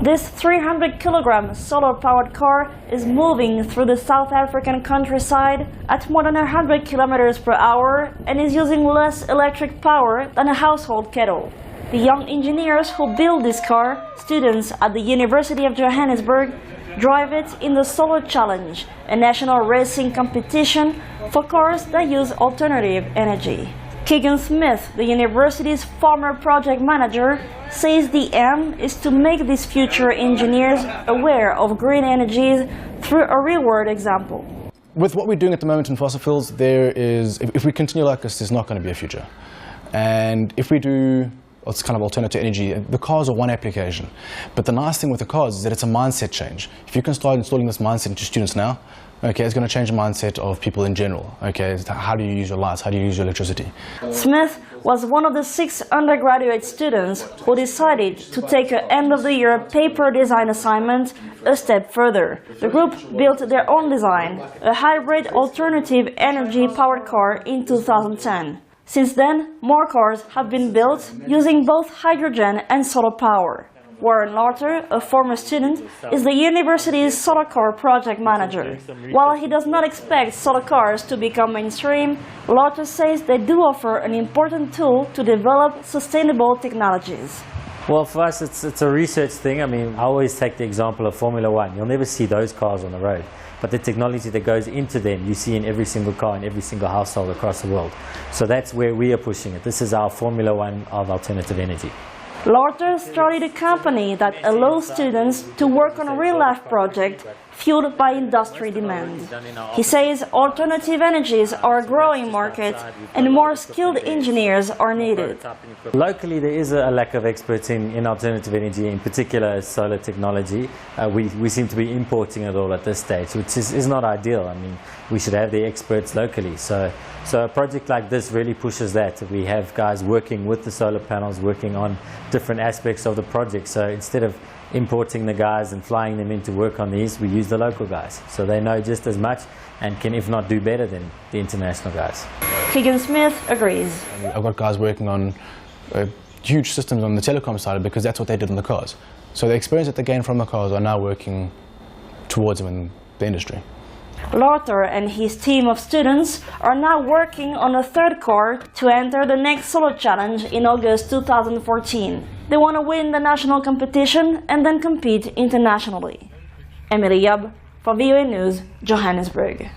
This 300-kilogram solar-powered car is moving through the South African countryside at more than 100 kilometers per hour and is using less electric power than a household kettle. The young engineers who built this car, students at the University of Johannesburg, drive it in the Solar Challenge, a national racing competition for cars that use alternative energy. Keegan Smith, the university's former project manager, says the aim is to make these future engineers aware of green energies through a real-world example. With what we're doing at the moment in fossil fuels, if we continue like this, there's not going to be a future. And if we do what's kind of alternative energy, the cars are one application. But the nice thing with the cars is that it's a mindset change. If you can start installing this mindset into students now, okay, it's going to change the mindset of people in general. Okay, how do you use your lights? How do you use your electricity? Smith was one of the 6 undergraduate students who decided to take an end-of-the-year paper design assignment a step further. The group built their own design, a hybrid alternative energy-powered car in 2010. Since then, more cars have been built using both hydrogen and solar power. Warren Lauter, a former student, is the university's solar car project manager. While he does not expect solar cars to become mainstream, Lauter says they do offer an important tool to develop sustainable technologies. Well, for us, it's a research thing. I mean, I always take the example of Formula One. You'll never see those cars on the road. But the technology that goes into them, you see in every single car, in every single household across the world. So that's where we are pushing it. This is our Formula One of alternative energy. Lauter started a company that allows students to work on a real-life project fueled by industry demand. He says alternative energies are a growing market and more skilled engineers are needed. Locally, there is a lack of experts in alternative energy, in particular solar technology. We seem to be importing it all at this stage, which is not ideal. I mean, we should have the experts locally. So a project like this really pushes that. We have guys working with the solar panels, working on different aspects of the project. So instead of importing the guys and flying them in to work on these, we use the local guys. So they know just as much and can, if not do better than the international guys. Keegan Smith agrees. I've got guys working on huge systems on the telecom side because that's what they did on the cars. So the experience that they gained from the cars are now working towards them in the industry. Lauter and his team of students are now working on a third car to enter the next Solar Challenge in August 2014. They want to win the national competition and then compete internationally. Emily Yab for VOA News, Johannesburg.